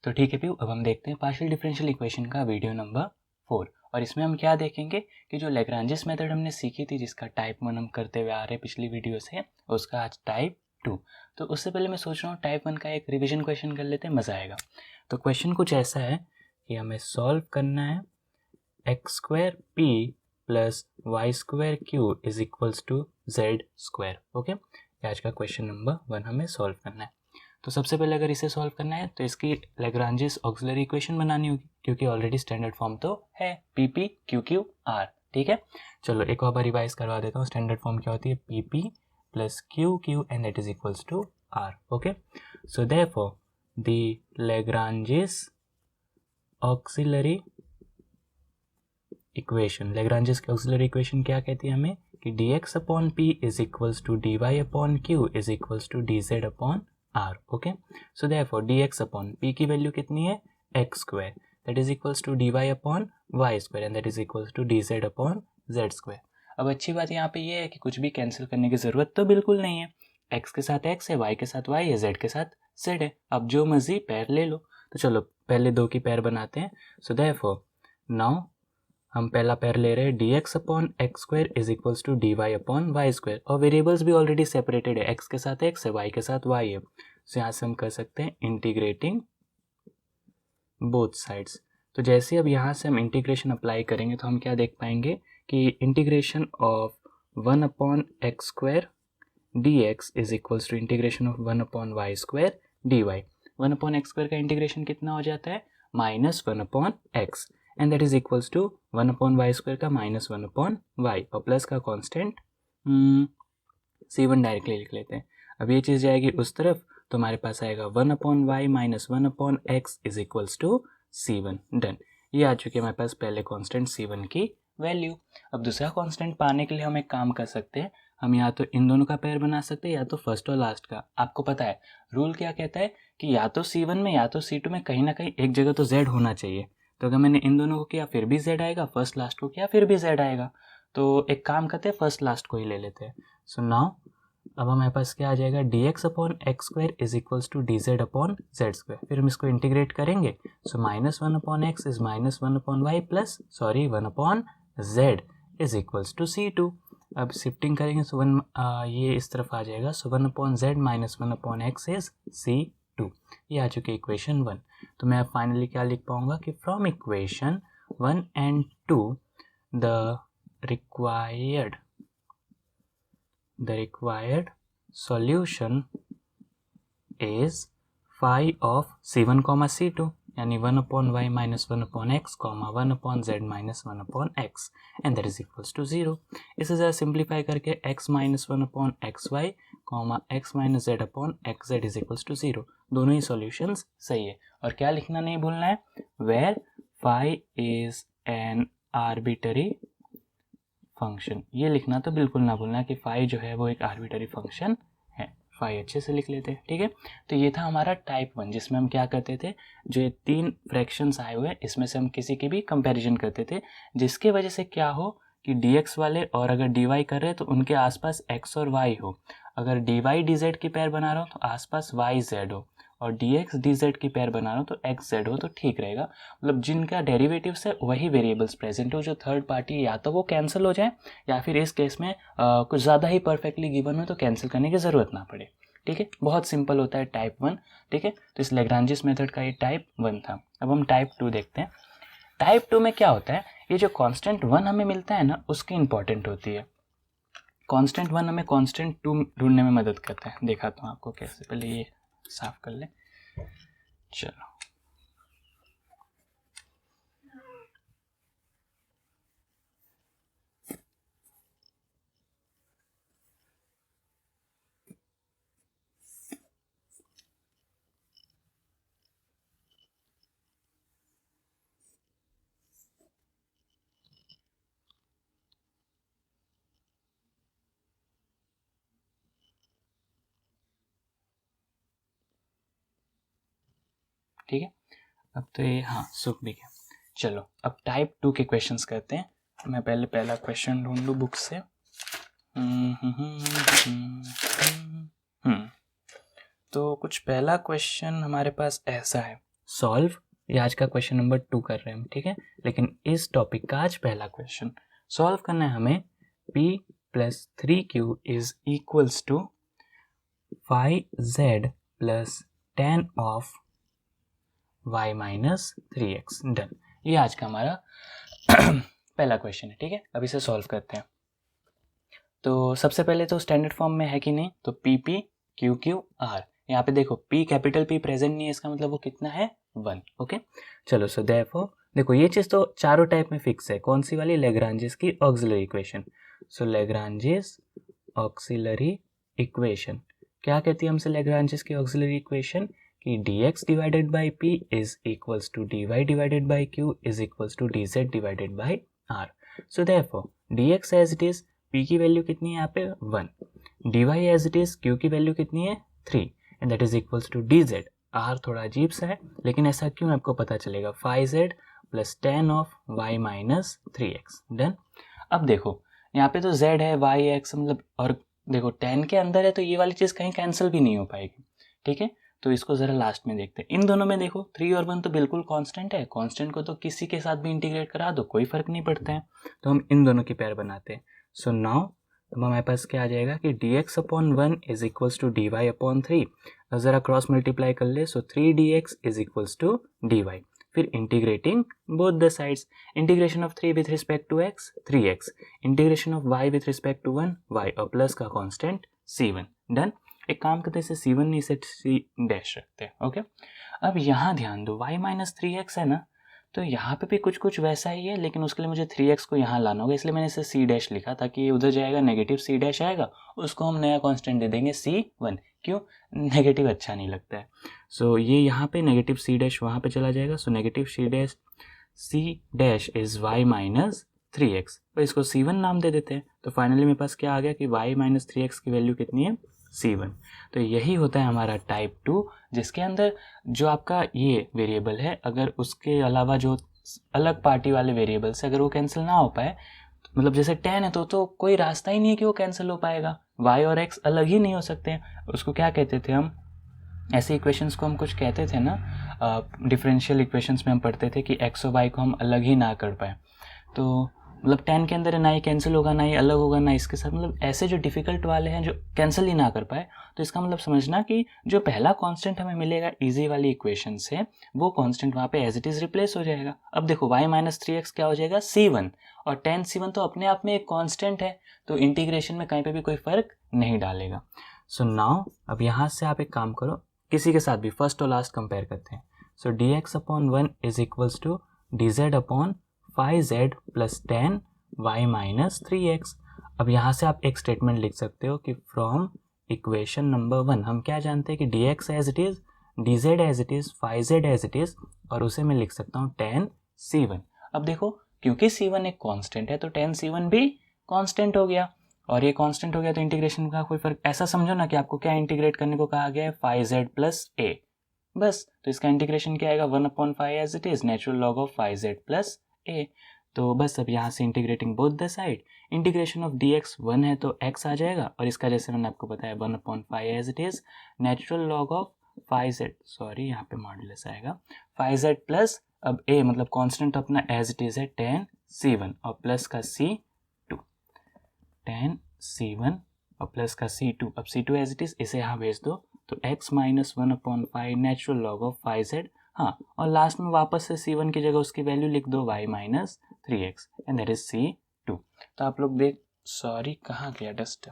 तो ठीक है प्यू, अब हम देखते हैं पार्शियल डिफरेंशियल इक्वेशन का वीडियो नंबर 4। और इसमें हम क्या देखेंगे कि जो लैग्रांजेस मेथड हमने सीखी थी, जिसका टाइप 1 हम करते हुए आ रहे हैं पिछली वीडियो से, उसका आज टाइप 2। तो उससे पहले मैं सोच रहा हूँ टाइप 1 का एक रिविजन क्वेश्चन कर लेते हैं, मज़ा आएगा। तो क्वेश्चन कुछ ऐसा है कि हमें सॉल्व करना है x² p plus y² q is equals to z²। Okay, आज का क्वेश्चन नंबर 1 हमें सॉल्व करना है। तो सबसे पहले अगर इसे सॉल्व करना है तो इसकी लैग्रांजेस ऑक्सिलरी इक्वेशन बनानी होगी, क्योंकि ऑलरेडी स्टैंडर्ड फॉर्म तो है P P Q Q R. ठीक है, चलो एक और बार रिवाइज करवा देता हूँ। स्टैंडर्ड फॉर्म क्या होती है? P P plus Q Q and that is equals to R. Okay, so therefore the Lagrange's auxiliary equation, Lagrange's की ऑक्सिलरी इक्वेशन क्या कहती है हमें कि dx upon p is equals to dy upon q is equals to dz upon r। Okay, so therefore dx upon p की value कितनी है? x² that is equals to dy upon y² and that is equals to dz upon z²। अब अच्छी बात यहाँ पे ये है कि कुछ भी कैंसिल करने की ज़रूरत तो बिल्कुल नहीं है। x के साथ x है, y के साथ y है, z के साथ z है। अब जो मर्जी पैर ले लो। तो चलो पहले दो की पैर बनाते हैं। सो देयरफॉर नाउ हम पहला पैर ले रहे हैं dx upon x² is equals to dy upon y²। और वेरिएबल्स भी ऑलरेडी सेपरेटेड है, x के साथ x है, y के साथ y है। तो यहाँ से हम कर सकते हैं इंटीग्रेटिंग बोथ साइड्स। तो जैसे अब यहाँ से हम इंटीग्रेशन अप्लाई करेंगे तो हम क्या देख पाएंगे कि integration of 1 upon x² dx is equals to integration of 1 upon y² dy। 1 upon x² का इंटीग्रेशन कितना हो जाता है? -1 upon x and that is equals to 1 upon y² का -1 अपॉन y और प्लस का कांस्टेंट c1 डायरेक्टली लिख लेते हैं। अब ये चीज़ जाएगी उस तरफ तो हमारे पास आएगा 1 upon y minus 1 upon x is equals to c1। Done, ये आ चुकी है हमारे पास पहले कांस्टेंट c1 की वैल्यू। अब दूसरा कांस्टेंट पाने के लिए हम एक काम कर सकते हैं, हम या तो इन दोनों का पेयर बना सकते हैं या तो फर्स्ट और लास्ट का। आपको पता है रूल क्या कहता है कि या तो c1 में या तो c2 में कहीं ना कहीं एक जगह तो z होना चाहिए। तो अगर मैंने इन दोनों को किया फिर भी z आएगा, फर्स्ट लास्ट को किया फिर भी z आएगा। तो एक काम करते हैं, फर्स्ट लास्ट को ही ले लेते हैं। सो नाउ अब हमारे पास क्या आ जाएगा? dx upon x² is equals to dz upon z²। फिर हम इसको इंटीग्रेट करेंगे। So -1 upon x is -1 upon y plus 1 upon z is equals to c2। अब शिफ्टिंग करेंगे सो ये इस तरफ आ जाएगा। सो 1 upon z minus 1 upon x is c2। ये आ चुकी है इक्वेशन 1। तो मैं अब फाइनली क्या लिख पाऊंगा कि from equation 1 and 2 the required solution is phi of c1 comma c2 यानी 1 upon y minus 1 upon x comma 1 upon z minus 1 upon x and that is equals to 0। इसे ज़रा सिंप्लीफाई करके x minus 1 upon xy comma x minus z upon xz is equals to 0। दोनों ही solutions सही है। और क्या लिखना नहीं भूलना है? where phi is an arbitrary function, ये लिखना तो बिल्कुल ना भूलना कि फाई जो है वो एक आर्बिट्ररी फंक्शन है। फाई अच्छे से लिख लेते हैं। ठीक है, तो ये था हमारा टाइप 1 जिसमें हम क्या करते थे, जो ये 3 फ्रैक्शंस आए हुए इसमें से हम किसी की भी कंपैरिजन करते थे, जिसकी वजह से क्या हो कि dx वाले और अगर dy कर रहे हैं तो उनके आसपास x और y हो। अगर dy dz की पेयर बना रहा हो तो आसपास y z हो, और dx dz की पेयर बना रहा हो तो x z हो, तो ठीक रहेगा। मतलब जिनका डेरिवेटिव्स है वही वेरिएबल्स प्रेजेंट हो, जो थर्ड पार्टी या तो वो कैंसिल हो जाए या फिर इस केस में कुछ ज़्यादा ही परफेक्टली गिवन हो तो कैंसिल करने की ज़रूरत ना पड़े। ठीक है, बहुत सिंपल होता है टाइप 1। ठीक है, तो इस लैग्रांजेस मेथड का ये टाइप 1 था। अब हम टाइप 2 देखते हैं। टाइप 2 में क्या होता है, ये जो कांस्टेंट 1 हमें मिलता है ना, उसकी इंपॉर्टेंट होती है। कांस्टेंट 1 हमें कांस्टेंट 2 ढूंढने में मदद करता है। दिखाता हूँ आपको कैसे, पहले ये साफ कर ले। चलो ठीक है, अब तो ये हाँ सूख भी गया। चलो अब टाइप 2 के क्वेश्चंस करते हैं। मैं पहले पहला क्वेश्चन ढूंढ लूँ बुक से। तो कुछ पहला क्वेश्चन हमारे पास ऐसा है। सॉल्व, ये आज का क्वेश्चन नंबर 2 कर रहे हैं हम, ठीक है। लेकिन इस टॉपिक का आज पहला क्वेश्चन सॉल्व करना है हमें। p + 3q is equals to 5z + tan of y - 3x। Done, ये आज का हमारा पहला क्वेश्चन है, ठीक है। अब इसे सॉल्व करते हैं। तो सबसे पहले तो स्टैंडर्ड फॉर्म में है कि नहीं, तो P P Q Q R. यहाँ पे देखो P कैपिटल P प्रेजेंट नहीं है, इसका मतलब वो कितना है 1। ओके चलो, सो देयरफॉर देखो ये चीज़ तो चारों टाइप में फिक्स है। कौन सी वाली? लेग्रांजेस की auxiliary equation. So Lagrange's auxiliary equation क्या कहती है हमसे? लेग्रांजेस की ऑक्सिलरी इक्वेशन कि dx divided by p is equals to dy divided by q is equals to dz divided by r। So therefore dx as it is, p की value कितनी है यहाँ पे 1, dy as it is, q की value कितनी है 3, and that is equals to dz। r थोड़ा अजीब सा है, लेकिन ऐसा क्यों आपको पता चलेगा। 5z + tan of y - 3x। Done. अब देखो यहाँ पे तो z है, y है, x मतलब, और देखो tan के अंदर है तो ये वाली चीज़ कहीं कैंसिल भी नहीं हो पाएगी, ठीक है। तो इसको ज़रा लास्ट में देखते हैं। इन दोनों में देखो 3 और 1 तो बिल्कुल कांस्टेंट है, कांस्टेंट को तो किसी के साथ भी इंटीग्रेट करा दो, कोई फर्क नहीं पड़ता है। तो हम इन दोनों की पेयर बनाते हैं। सो नाउ अब हमारे पास क्या आ जाएगा कि dx/1 is equals to dy/3। ज़रा क्रॉस मल्टीप्लाई कर ले, so 3dx is equals to dy। फिर integrating both the sides, integration of 3 with respect to x 3x, integration of y with respect to 1 y, और plus का constant c1। Done. एक काम करते हैं, इसे c1 नहीं इसे c डैश रखते हैं। ओके अब यहाँ ध्यान दो, y - 3x है ना, तो यहाँ पे भी कुछ कुछ वैसा ही है, लेकिन उसके लिए मुझे 3x को यहाँ लाना होगा, इसलिए मैंने इसे c डैश लिखा, ताकि ये उधर जाएगा नेगेटिव c डैश आएगा, उसको हम नया कांस्टेंट दे देंगे c1। क्यों? नेगेटिव अच्छा नहीं लगता है। सो ये यहाँ पे नेगेटिव c डैश वहाँ पे चला जाएगा, so negative c dash is y - 3x, और इसको c1 नाम दे देते हैं। तो फाइनली मेरे पास क्या आ गया कि y - 3x की वैल्यू कितनी है c1। तो यही होता है हमारा टाइप 2, जिसके अंदर जो आपका ये वेरिएबल है, अगर उसके अलावा जो अलग पार्टी वाले वेरिएबल्स है, अगर वो कैंसिल ना हो पाए, मतलब जैसे 10 है तो कोई रास्ता ही नहीं है कि वो कैंसिल हो पाएगा। y और x अलग ही नहीं हो सकते हैं। उसको क्या कहते थे हम? ऐसे इक्वेशंस को हम कुछ कहते थे ना, डिफरेंशियल इक्वेशंस में हम पढ़ते थे कि x और y को हम अलग ही ना कर पाए। तो मतलब 10 के अंदर ना ही कैंसिल होगा, ना ही अलग होगा, ना इसके साथ, मतलब ऐसे जो डिफ़िकल्ट वाले हैं जो कैंसिल ही ना कर पाए, तो इसका मतलब समझना कि जो पहला कांस्टेंट हमें मिलेगा इजी वाली इक्वेशन से, वो कांस्टेंट वहाँ पे एज इट इज़ रिप्लेस हो जाएगा। अब देखो y - 3x क्या हो जाएगा c1, और tan c1 तो अपने आप में एक कांस्टेंट है, तो इंटीग्रेशन में कहीं पे भी कोई फ़र्क नहीं डालेगा। सो नाउ अब यहाँ से आप एक काम करो, किसी के साथ भी फर्स्ट और लास्ट कंपेयर करते हैं। So dx/1 is equals to dz/5z + tan y - 3x। अब यहाँ से आप एक स्टेटमेंट लिख सकते हो कि फ्रॉम इक्वेशन नंबर 1 हम क्या जानते हैं कि dx as it is, dz as it is, 5z as it is, और उसे मैं लिख सकता हूँ tan c1। अब देखो क्योंकि c1 एक कांस्टेंट है तो tan c1 भी कांस्टेंट हो गया, और ये कांस्टेंट हो गया तो इंटीग्रेशन का कोई फर्क, ऐसा समझो ना कि आपको क्या इंटीग्रेट करने को कहा गया है 5z + a, बस। तो इसका इंटीग्रेशन क्या आएगा 1/5 as it is natural log of 5z + a। तो बस अब यहाँ से integrating both the side, integration of dx 1 है तो x आ जाएगा, और इसका जैसे मैंने आपको बताया 1/5 as it is natural log of 5z, sorry यहाँ पे मॉड्यूलस आएगा 5z + अब a मतलब कांस्टेंट अपना एज इट इज है tan c1, और प्लस का c2, tan c1 और प्लस का c2। अब c2 एज इट इज, इसे यहाँ भेज दो, तो x - 1/5 natural log of 5z। हाँ, और लास्ट में वापस से c1 की जगह उसकी वैल्यू लिख दो y - 3x, and that is c2। तो आप लोग देख, सॉरी कहाँ गया डस्ट,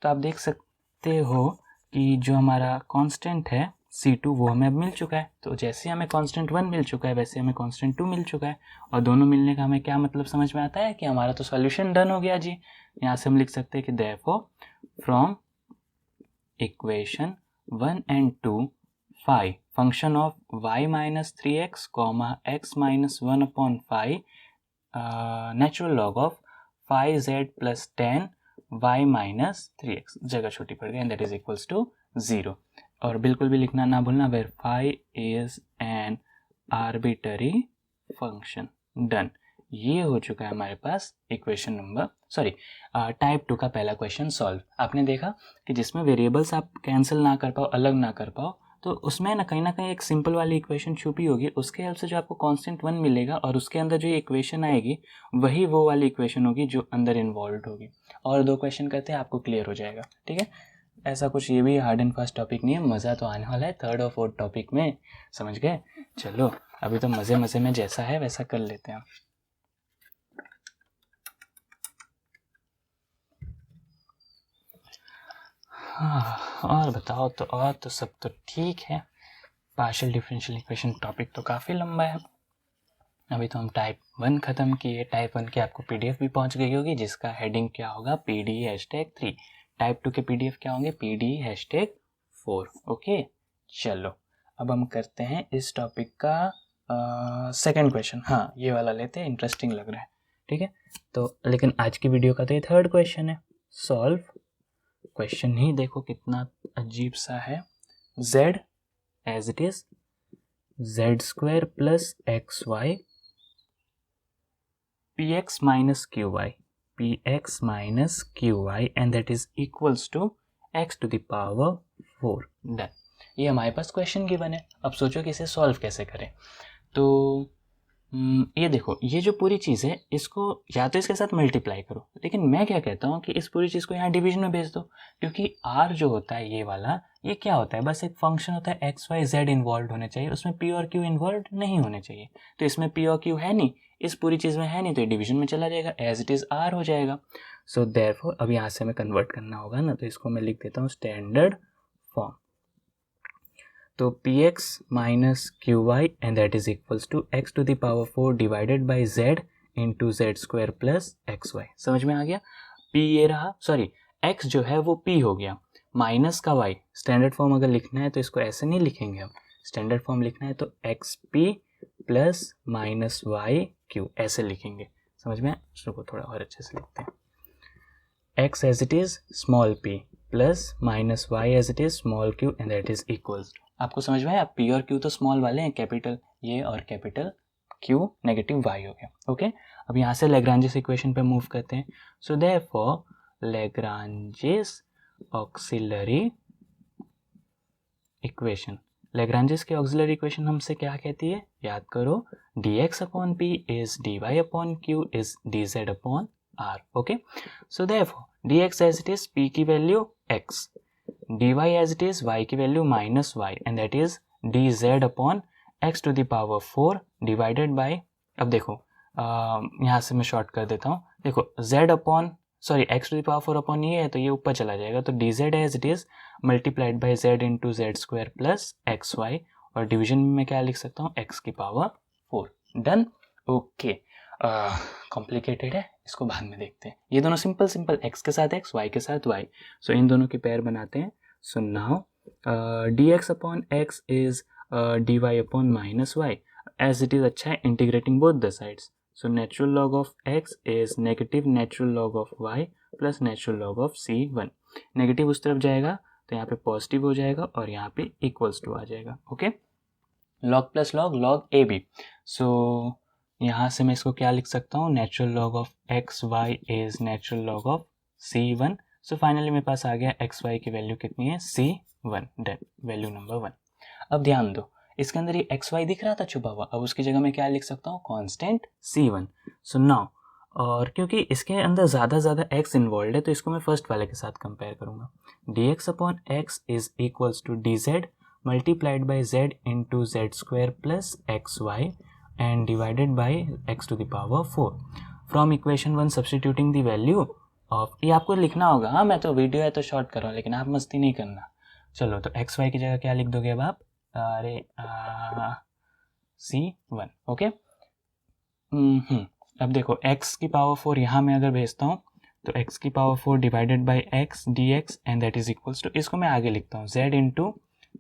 तो आप देख सकते हो कि जो हमारा कांस्टेंट है c2 वो हमें अब मिल चुका है। तो जैसे हमें कांस्टेंट 1 मिल चुका है, वैसे हमें कांस्टेंट 2 मिल चुका है, और दोनों मिलने का हमें क्या मतलब समझ में आता है कि हमारा तो सॉल्यूशन डन हो गया जी। यहाँ से हम लिख सकते हैं कि therefore from equation 1 and 2 phi function of y - 3x, x - 1/5 natural log of 5z + tan y - 3x, जगह छोटी पड़ गई, and that is equals to 0। और बिल्कुल भी लिखना ना भूलना, where phi is an arbitrary function। डन, ये हो चुका है हमारे पास इक्वेशन नंबर, सॉरी टाइप 2 का पहला क्वेश्चन सॉल्व। आपने देखा कि जिसमें वेरिएबल्स आप कैंसिल ना कर पाओ, अलग ना कर पाओ, तो उसमें ना कहीं एक सिंपल वाली इक्वेशन छुपी होगी, उसके हेल्प से जो आपको कांस्टेंट 1 मिलेगा और उसके अंदर जो इक्वेशन आएगी वही वो वाली इक्वेशन होगी जो अंदर इन्वॉल्व होगी। और 2 क्वेश्चन करते हैं, आपको क्लियर हो जाएगा, ठीक है। ऐसा कुछ ये भी हार्ड एंड फास्ट टॉपिक नहीं है, मज़ा तो आने वाला है 3rd और 4th टॉपिक में, समझ गए। चलो अभी तो मज़े मज़े में जैसा है वैसा कर लेते हैं। हाँ, और बताओ तो, और तो सब तो ठीक है। पार्शियल डिफरेंशियल इक्वेशन टॉपिक तो काफ़ी लंबा है। अभी तो हम टाइप 1 ख़त्म किए। टाइप 1 की आपको पीडीएफ भी पहुंच गई होगी, जिसका हेडिंग क्या होगा, PD#3। टाइप 2 के पीडीएफ क्या होंगे, PD#4। ओके, चलो अब हम करते हैं इस टॉपिक का सेकंड क्वेश्चन। हाँ, ये वाला लेते हैं, इंटरेस्टिंग लग रहा है, ठीक है। तो लेकिन आज की वीडियो का तो ये 3rd क्वेश्चन है। सॉल्व क्वेश्चन ही देखो कितना अजीब सा है। z as it is z² plus XY px minus qy and that is equals to x to the power 4। Done. ये हमारे पास क्वेश्चन गिवन है। अब सोचो कि इसे सॉल्व कैसे करें। तो ये देखो, ये जो पूरी चीज़ है इसको या तो इसके साथ मल्टीप्लाई करो, लेकिन मैं क्या कहता हूँ कि इस पूरी चीज़ को यहाँ डिवीजन में भेज दो, क्योंकि r जो होता है ये वाला, ये क्या होता है, बस एक फंक्शन होता है, x y z इन्वॉल्व होने चाहिए, उसमें p और q इन्वॉल्व नहीं होने चाहिए। तो इसमें p और q है नहीं, इस पूरी चीज़ में है नहीं, तो ये डिवीजन में चला जाएगा, एज इट इज़ r हो जाएगा। सो देयरफॉर अब यहाँ से हमें कन्वर्ट करना होगा ना, तो इसको मैं लिख देता हूँ स्टैंडर्ड फॉर्म। तो px minus qy and that is equals to x to the power 4 divided by z into z square plus xy। समझ में आ गया। p ये रहा, सॉरी x जो है वो p हो गया, माइनस का y। स्टैंडर्ड फॉर्म अगर लिखना है तो इसको ऐसे नहीं लिखेंगे हम, स्टैंडर्ड फॉर्म लिखना है तो xp plus minus y q ऐसे लिखेंगे। समझ में, इसको थोड़ा और अच्छे से लिखते हैं। x as it is small p plus minus y as it is small q and that is equals to, आपको समझ में आया, p और q तो स्मॉल वाले हैं, कैपिटल ये और कैपिटल q, नेगेटिव y हो गया। ओके, अब यहाँ से लैग्रांजेस इक्वेशन पे मूव करते हैं। So therefore Lagrange's auxiliary equation, Lagrange's की ऑक्सिलरी इक्वेशन हमसे क्या कहती है, याद करो, dx upon p is dy upon q is dz upon r। Okay, so therefore dx as it is p की value x, dy as it is y की value minus y and that is dz upon x to the power 4 divided by, अब देखो यहाँ से मैं short कर देता हूँ, देखो z upon sorry x to the power 4 upon ये है तो ये ऊपर चला जाएगा, तो dz as it is multiplied by z into z square plus xy, और डिवीजन में मैं क्या लिख सकता हूँ, x की पावर 4। डन। ओके, कॉम्प्लिकेटेड है, इसको बाद में देखते हैं। ये दोनों सिंपल सिंपल, x के साथ x, y के साथ y, सो इन दोनों की पेयर बनाते हैं। So now dx upon x is dy upon minus y, as it is अच्छा है, integrating both the sides, so natural log of x is negative natural log of y plus natural log of c1। Negative उस तरफ जाएगा तो यहाँ पे positive हो जाएगा और यहाँ पे इक्वल्स टू आ जाएगा। Okay, log plus log, log a b, so यहाँ से मैं इसको क्या लिख सकता हूँ, natural log of x y is natural log of c1। So finally मेरे पास आ गया एक्स वाई की वैल्यू कितनी है, c1। That value number 1। अब ध्यान दो, इसके अंदर ये एक्स वाई दिख रहा था छुपा हुआ, अब उसकी जगह मैं क्या लिख सकता हूँ, कांस्टेंट c1। सो नाउ, और क्योंकि इसके अंदर ज़्यादा x इन्वॉल्व है तो इसको मैं फर्स्ट वाले के साथ कंपेयर करूँगा। dx upon x is equals to dz multiplied by z into z square plus x y and divided by x to the power 4। From equation 1 substituting the value of, ये आपको लिखना होगा, हाँ मैं तो वीडियो है तो शॉर्ट कर रहा हूँ, लेकिन आप मस्ती नहीं करना। चलो तो एक्स वाई की जगह क्या लिख दोगे अब आप, अरे c1। ओके, अब देखो x की पावर 4 यहाँ मैं अगर भेजता हूँ तो x की power 4 divided by x dx and that is equals to, इसको मैं आगे लिखता हूँ z into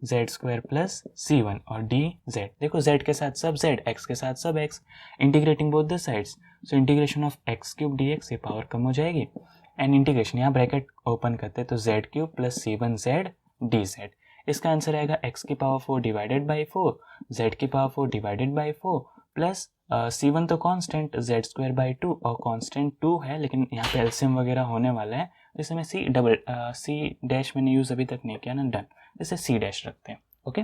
z square plus c1 और dz, देखो z के साथ सब z, x के साथ सब x, integrating both the sides, so integration of x cube dx, ये पावर कम हो जाएगी, एंड इंटीग्रेशन यहाँ ब्रैकेट ओपन करते हैं तो z cube plus c1z dz, इसका आंसर आएगा x की पावर 4 डिवाइडेड बाई 4, z की power 4 divided by 4 plus c1 तो कांस्टेंट z स्क्वायर बाई 2 और कांस्टेंट 2 है, लेकिन यहाँ पे एलसीएम वगैरह होने वाला है, जैसे मैं c डैश मैंने यूज़ अभी तक नहीं किया ना, डन, जैसे c डैश रखते हैं। ओके,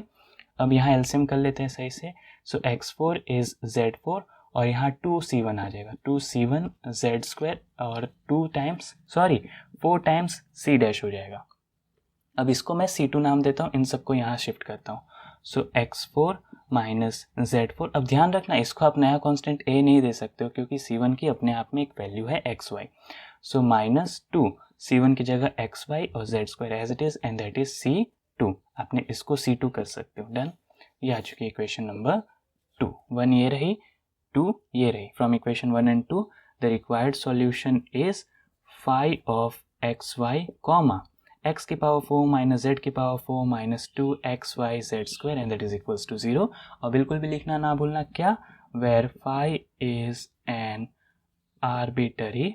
अब यहाँ एलसीएम कर लेते हैं सही से। सो x4 इज z4 और यहाँ 2c1 आ जाएगा, 2c1 z² और 4 टाइम्स c डैश हो जाएगा। अब इसको मैं c2 नाम देता हूँ, इन सबको यहाँ शिफ्ट करता हूँ। सो x4 माइनस z4। अब ध्यान रखना इसको आप नया कांस्टेंट a नहीं दे सकते हो क्योंकि c1 की अपने आप में एक वैल्यू है xy। सो -2 c1 की जगह xy और z² as it is and that is c2। आपने इसको c2 कर सकते हो। डन, ये आ चुकी है इक्वेशन नंबर 2। 1 ये रही, 2 ये रही। From equation 1 and 2 the required solution is phi of xy comma x की पावर 4 माइनस z की power 4 minus 2xy z² and that is equals to 0। और बिल्कुल भी लिखना ना भूलना क्या, where phi is an arbitrary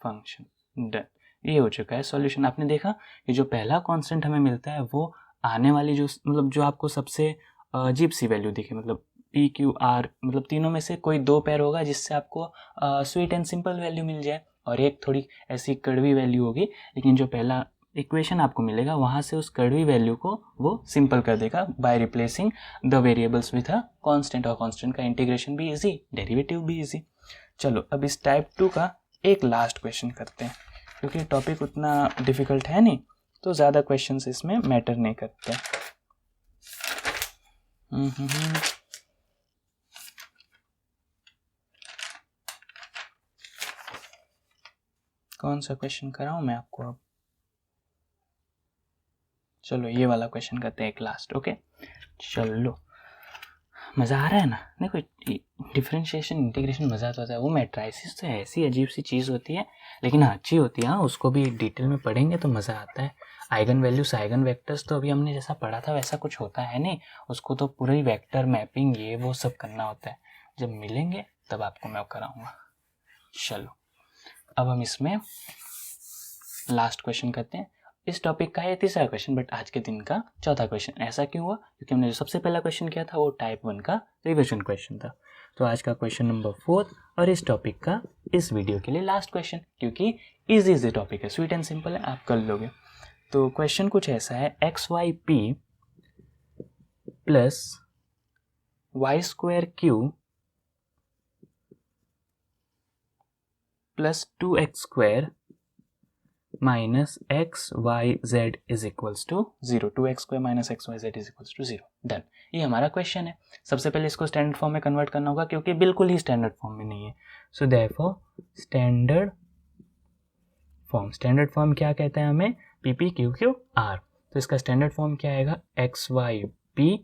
function. Done, ये हो चुका है सॉल्यूशन। आपने देखा कि जो पहला कांस्टेंट हमें मिलता है वो आने वाली जो आपको सबसे अजीब सी वैल्यू दिखे, मतलब पी क्यू आर, मतलब तीनों में से कोई दो पेयर होगा जिससे आपको स्वीट एंड सिंपल वैल्यू मिल जाए और एक थोड़ी ऐसी कड़वी वैल्यू होगी, लेकिन जो पहला इक्वेशन आपको मिलेगा वहाँ से उस कड़वी वैल्यू को वो सिंपल कर देगा by replacing the variables with a constant, और कांस्टेंट का इंटीग्रेशन भी इजी, डेरिवेटिव भी इजी। चलो अब इस टाइप 2 का एक लास्ट क्वेश्चन करते हैं, क्योंकि टॉपिक उतना डिफिकल्ट है नहीं तो ज़्यादा क्वेश्चंस इसमें मैटर नहीं करते। कौन सा क्वेश्चन कराऊं मैं आपको अब? चलो ये वाला क्वेश्चन करते हैं एक लास्ट। ओके चलो, मज़ा आ रहा है ना? देखो डिफरेंशिएशन इंटीग्रेशन मज़ा तो आता है, वो मैट्राइसिस तो ऐसी अजीब सी चीज़ होती है लेकिन अच्छी होती है। हाँ, उसको भी डिटेल में पढ़ेंगे तो मज़ा आता है। आइगन वैल्यूज आइगन वेक्टर्स तो अभी हमने जैसा पढ़ा था वैसा कुछ होता है नहीं, उसको तो पूरी वेक्टर मैपिंग ये वो सब करना होता है। जब मिलेंगे तब आपको मैं कराऊंगा। चलो अब हम इसमें लास्ट क्वेश्चन करते हैं। इस टॉपिक का है तीसरा क्वेश्चन, बट आज के दिन का चौथा क्वेश्चन। ऐसा क्यों हुआ? क्योंकि हमने जो सबसे पहला क्वेश्चन किया था वो टाइप 1 का रिविजन क्वेश्चन था। तो आज का क्वेश्चन नंबर 4 और इस टॉपिक का इस वीडियो के लिए लास्ट क्वेश्चन, क्योंकि इजी टॉपिक है, स्वीट एंड सिंपल है, आप कर लोगे। तो क्वेश्चन कुछ ऐसा है, XYP plus y² plus 2x² minus XYZ is equals to 0। 2x² minus XYZ is equals to 0। Done, ये हमारा क्वेश्चन है। सबसे पहले इसको स्टैंडर्ड फॉर्म में कन्वर्ट करना होगा क्योंकि बिल्कुल ही स्टैंडर्ड फॉर्म में नहीं है। सो देयरफॉर स्टैंडर्ड फॉर्म क्या कहता है हमें? PPQQR। तो इसका स्टैंडर्ड फॉर्म क्या आएगा? XYP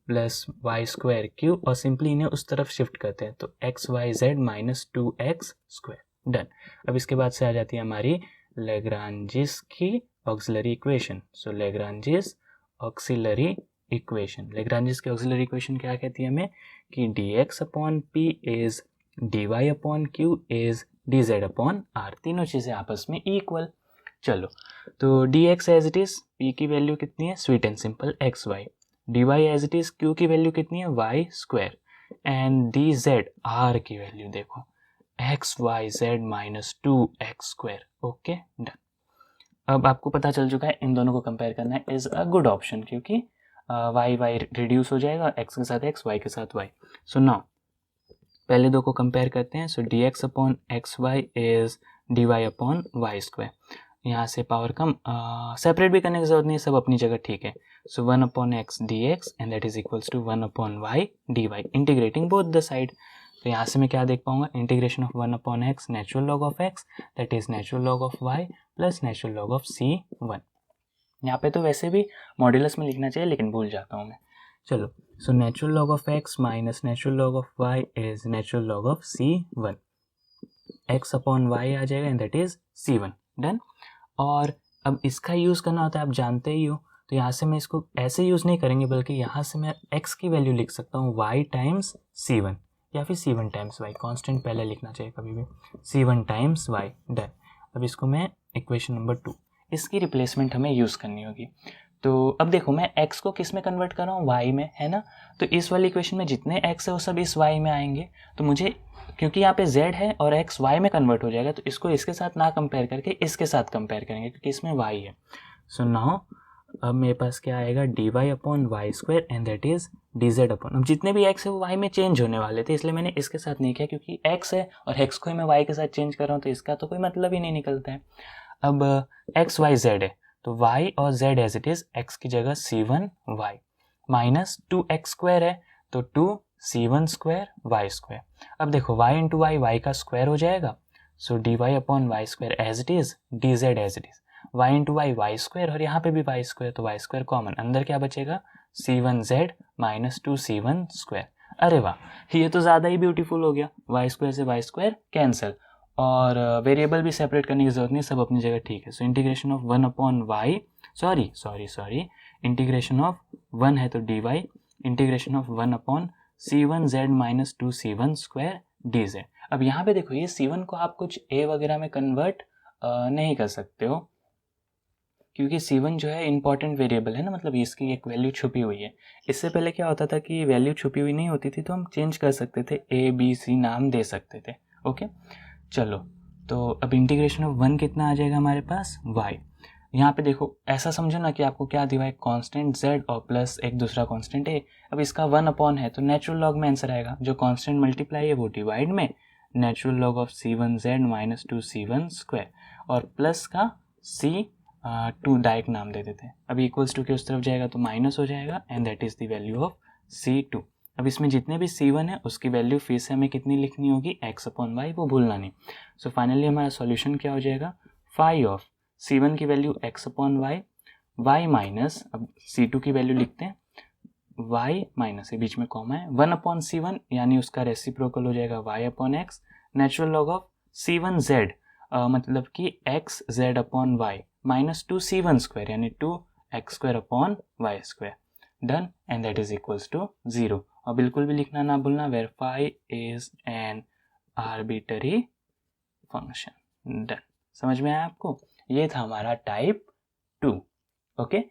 प्लस y²Q और सिंपली इन्हें उस तरफ शिफ्ट करते हैं तो XYZ माइनस 2x²। डन, अब इसके बाद से आ जाती है हमारी लैग्रांजिस की auxiliary equation. So Lagrange's auxiliary equation, Lagrange's की ऑक्सिलरी इक्वेशन क्या कहती है हमें? कि dx upon p is dy upon q is dz upon r, तीनों चीज़ें आपस में इक्वल। चलो तो dx as it is, p की वैल्यू कितनी है? Sweet and simple xy। dy as it is, q की वैल्यू कितनी है? y²। एंड dz r की वैल्यू देखो XYZ minus 2x²। Okay done, अब आपको पता चल चुका है इन दोनों को कंपेयर करना है इज अ गुड ऑप्शन, क्योंकि y रिड्यूस हो जाएगा, x के साथ x, y के साथ y। सो नाउ पहले दो को कंपेयर करते हैं। सो dx upon XY is dy upon y²। यहाँ से पावर कम, सेपरेट भी करने की जरूरत नहीं है, सब अपनी जगह ठीक है। So 1 upon x dx and that is equals to 1 upon y dy, integrating both the side. तो यहाँ से मैं क्या देख पाऊंगा? Integration of 1 upon x natural log of x that is natural log of y plus natural log of c1। यहाँ पे तो वैसे भी मॉड्यूलस में लिखना चाहिए लेकिन भूल जाता हूँ मैं। चलो, सो natural log of x minus natural log of y is natural log of c1। x upon y आ जाएगा and that is c1। Done, और अब इसका यूज़ करना होता है, आप जानते ही हो। तो यहाँ से मैं इसको ऐसे यूज़ नहीं करेंगे, बल्कि यहाँ से मैं x की वैल्यू लिख सकता हूँ y टाइम्स c1 या फिर c1 टाइम्स y, कांस्टेंट पहले लिखना चाहिए कभी भी, c1 टाइम्स y। डन, अब इसको मैं इक्वेशन नंबर 2, इसकी रिप्लेसमेंट हमें यूज़ करनी होगी। तो अब देखो मैं x को किस में कन्वर्ट कर रहा हूँ? y में, है ना? तो इस वाली इक्वेशन में जितने x है वो सब इस y में आएंगे। तो मुझे, क्योंकि यहाँ पे z है और x y में कन्वर्ट हो जाएगा, तो इसको इसके साथ ना कंपेयर करके इसके साथ कंपेयर करेंगे क्योंकि इसमें y है। सो नाउ अब मेरे पास क्या आएगा, dy upon y square and that is dz upon, अब जितने भी x है वो y में चेंज होने वाले थे, इसलिए मैंने इसके साथ नहीं किया, क्योंकि x है और x को ही मैं y के साथ चेंज कर रहा हूँ तो इसका तो कोई मतलब ही नहीं निकलता है। अब x y z है तो y और z as it is, x की जगह c1y माइनस 2x स्क्वायर है तो 2c1 स्क्वायर y स्क्वायर। अब देखो y इंटू वाई y का स्क्वायर हो जाएगा, so dy upon y square as it is, dz as it is, y into y square और यहाँ पे भी y स्क्वायर तो y स्क्वायर कॉमन, अंदर क्या बचेगा c1z माइनस 2c1 स्क्वायर। अरे वाह, ये तो ज़्यादा ही ब्यूटीफुल हो गया, y स्क्वायर से y स्क्वायर कैंसिल और वेरिएबल भी सेपरेट करने की जरूरत नहीं, सब अपनी जगह ठीक है। So integration of 1 upon y, sorry integration of 1 है तो dy, integration of 1 upon c1z minus 2c1 square dz। अब यहाँ पे देखो ये c1 को आप कुछ a वगैरह में कन्वर्ट नहीं कर सकते हो, क्योंकि c1 जो है इंपॉर्टेंट वेरिएबल है ना, मतलब इसकी एक वैल्यू छुपी हुई है। इससे पहले क्या होता था कि वैल्यू छुपी हुई नहीं होती थी तो हम चेंज कर सकते थे, a b c नाम दे सकते थे। ओके चलो, तो अब इंटीग्रेशन ऑफ 1 कितना आ जाएगा हमारे पास y। यहाँ पे देखो ऐसा समझो ना कि आपको क्या दिया है, कांस्टेंट z और प्लस एक दूसरा कांस्टेंट a। अब इसका 1 अपॉन है तो नेचुरल लॉग में आंसर आएगा, जो कांस्टेंट मल्टीप्लाई है वो डिवाइड में natural log of c1z minus 2c1 square और प्लस का c2 डायरेक्ट नाम दे देते हैं। अब इक्वल्स टू के उस तरफ जाएगा तो माइनस हो जाएगा and that is the value of c2। अब इसमें जितने भी c1 है उसकी वैल्यू फिर से हमें कितनी लिखनी होगी, x अपॉन वाई, वो भूलना नहीं। सो फाइनली हमारा सॉल्यूशन क्या हो जाएगा, फाई ऑफ c1 की value x upon y, y minus, अब c2 की वैल्यू लिखते हैं, y माइनस के बीच में कॉमा है, 1 अपॉन c1 यानी उसका रेसिप्रोकल हो जाएगा y upon x, natural log of c1z मतलब कि x z upon y minus 2c1 square यानी 2x square upon y square, done and that is equals to 0। और बिल्कुल भी लिखना ना भूलना, where phi is an arbitrary function, done. समझ में आया आपको, ये था हमारा टाइप 2। ओके,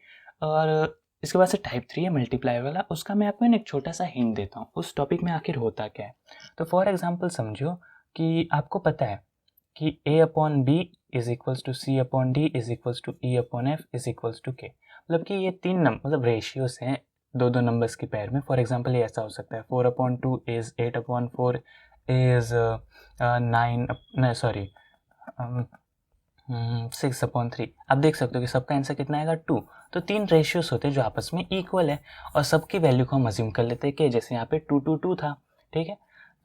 और इसके बाद से टाइप 3 है मल्टीप्लाई वाला, उसका मैं आपको एक छोटा सा हिंट देता हूँ उस टॉपिक में आखिर होता क्या है। तो फॉर एग्जांपल समझो कि आपको पता है कि a upon b is equals to c upon d is equals to e upon f is equals to k, मतलब कि ये तीन मतलब रेशियोज हैं दो नंबर्स की पेयर में। फॉर एग्जांपल ये ऐसा हो सकता है 4 upon 2 is 8 upon 4 is 6 upon 3। आप देख सकते हो कि सबका आंसर कितना आएगा 2। तो तीन रेशियोज होते हैं जो आपस में इक्वल है और सबकी वैल्यू को हम अज्यूम कर लेते हैं कि जैसे यहाँ पे 2 2 2 था, ठीक है।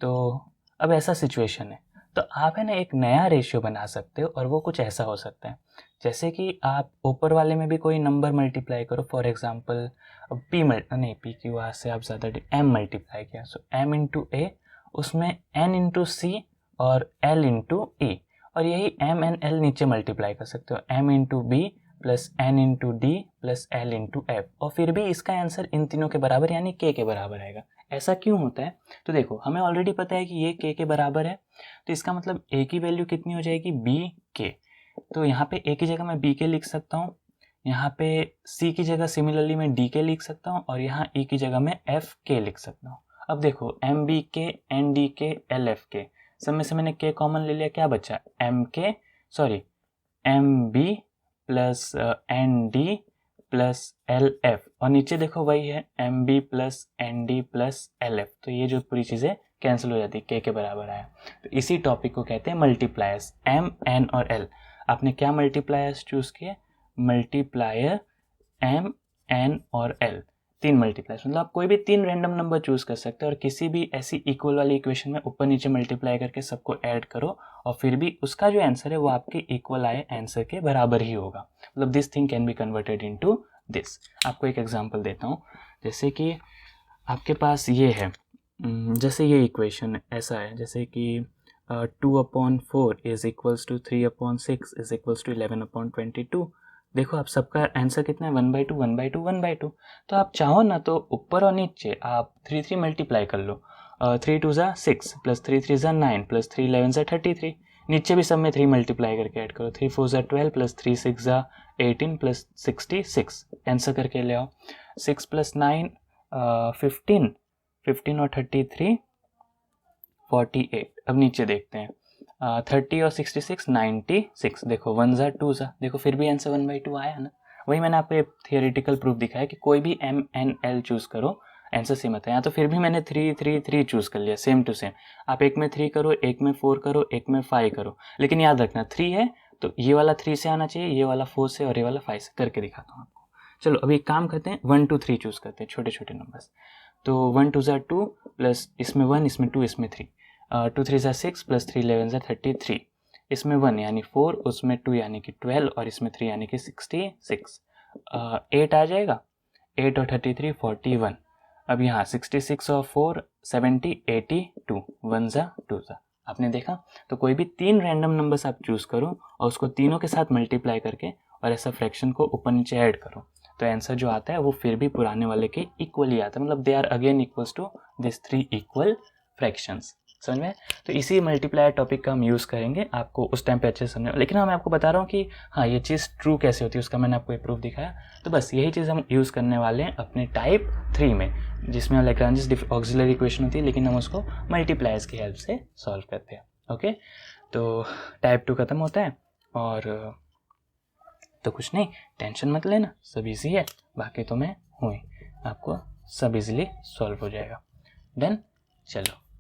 तो अब ऐसा सिचुएशन है तो आप है ना एक नया रेशियो बना सकते हो और वो कुछ ऐसा हो सकता है जैसे कि आप ऊपर वाले में भी कोई नंबर मल्टीप्लाई करो, फॉर एग्जांपल पी की वजह से आप ज़्यादा m मल्टीप्लाई किया, सो m इंटू ए, उसमें n इंटू सी और l इंटू ई, और यही m एन l नीचे मल्टीप्लाई कर सकते हो, m into b plus n into d plus l into f, और फिर भी इसका आंसर इन तीनों के बराबर यानी k के बराबर आएगा। ऐसा क्यों होता है, तो देखो हमें ऑलरेडी पता है कि ये k के बराबर है, तो इसका मतलब a की वैल्यू कितनी हो जाएगी bk, तो यहाँ पे a की जगह मैं bk लिख सकता हूँ, यहाँ पे c की जगह सिमिलरली मैं dk लिख सकता हूँ और यहाँ e की जगह मैं fk लिख सकता हूँ। अब देखो mbk ndk lfk, सब में से मैंने k कॉमन ले लिया, क्या बचा mb plus nd plus LF, और नीचे देखो वही है MB plus ND plus LF, तो ये जो पूरी चीज़ें कैंसिल हो जाती है, k के बराबर आया। तो इसी टॉपिक को कहते हैं मल्टीप्लायर्स, M N और L। आपने क्या मल्टीप्लायर्स चूज़ किए, मल्टीप्लायर M N और L, तीन मल्टीप्लायर्स, मतलब आप कोई भी तीन रैंडम नंबर चूज़ कर सकते हो और किसी भी ऐसी इक्वल वाली इक्वेशन में ऊपर नीचे मल्टीप्लाई करके सबको ऐड करो और फिर भी उसका जो आंसर है वो आपके इक्वल आए आंसर के बराबर ही होगा, मतलब this thing can be converted into this. आपको एक एग्जांपल देता हूँ, जैसे कि आपके पास ये है, जैसे ये इक्वेशन ऐसा है जैसे कि 2 upon 4 is equals to 3 upon 6 is equals to 11 upon 22। देखो आप सबका आंसर कितना है 1/2 1/2 1/2, तो आप चाहो ना तो ऊपर और नीचे आप 3 3 मल्टीप्लाई कर लो, 3 2 ज़ा 6 प्लस 3 3 ज़ा 9 प्लस 3 11 ज़ा 33, नीचे भी सब में 3 मल्टीप्लाई करके ऐड करो, 3 4 ज़ा 12 प्लस 3 6 ज़ा 18 प्लस 66, आंसर करके ले आओ। 6 प्लस 9 15 15 और 33 48। अब नीचे देखते हैं 30 और 66 96, देखो 1 ज़ा 2 ज़ा, देखो फिर भी आंसर 1/2 आया ना। वही मैंने आपको एक थियोरेटिकल प्रूफ दिखाया कि कोई भी M N L चूज़ करो आंसर सेम आता है। यहाँ तो फिर भी मैंने 3 3 3 चूज़ कर लिया सेम टू सेम। आप एक में 3 करो, एक में 4 करो, एक में 5 करो, लेकिन याद रखना 3 है तो ये वाला 3 से आना चाहिए, ये वाला 4 से और ये वाला 5 से। करके दिखाता हूँ आपको। चलो अभी एक काम करते हैं, 1 2 3 चूज़ करते हैं, छोटे छोटे नंबर्स। तो 1 2 2 प्लस इसमें 1, इसमें 2, इसमें 3, 2 3 6 प्लस 3 11 33, इसमें 1 यानी 4, उसमें 2 यानी कि 12 और इसमें 3 यानी कि 66। 8 आ जाएगा, 8 और 33 41। अब यहाँ 66 और 4 70 82, 1 ज़ा 2 ज़ा। आपने देखा? तो कोई भी 3 रैंडम नंबर्स आप चूज़ करो और उसको तीनों के साथ मल्टीप्लाई करके और ऐसा फ्रैक्शन को ऊपर नीचे ऐड करो, तो आंसर जो आता है वो फिर भी पुराने वाले के इक्वली आता है। मतलब they are again equals to this 3 equal fractions. समझ में? तो इसी मल्टीप्लायर टॉपिक का हम यूज़ करेंगे, आपको उस टाइम पे अच्छे से समझ। लेकिन हाँ, मैं आपको बता रहा हूँ कि हाँ ये चीज़ ट्रू कैसे होती है, उसका मैंने आपको एक प्रूफ दिखाया। तो बस यही चीज़ हम यूज़ करने वाले हैं अपने टाइप 3 में, जिसमें लैग्रांज ऑक्सिलरी इक्वेशन होती है, लेकिन हम उसको मल्टीप्लायर्स की हेल्प से सॉल्व करते हैं। ओके, तो टाइप 2 खत्म होता है। और तो कुछ नहीं, टेंशन मत लेना, सब इजी है। बाकी तो मैं हूँ ही, आपको सब इजीली सॉल्व हो जाएगा। डन, चलो।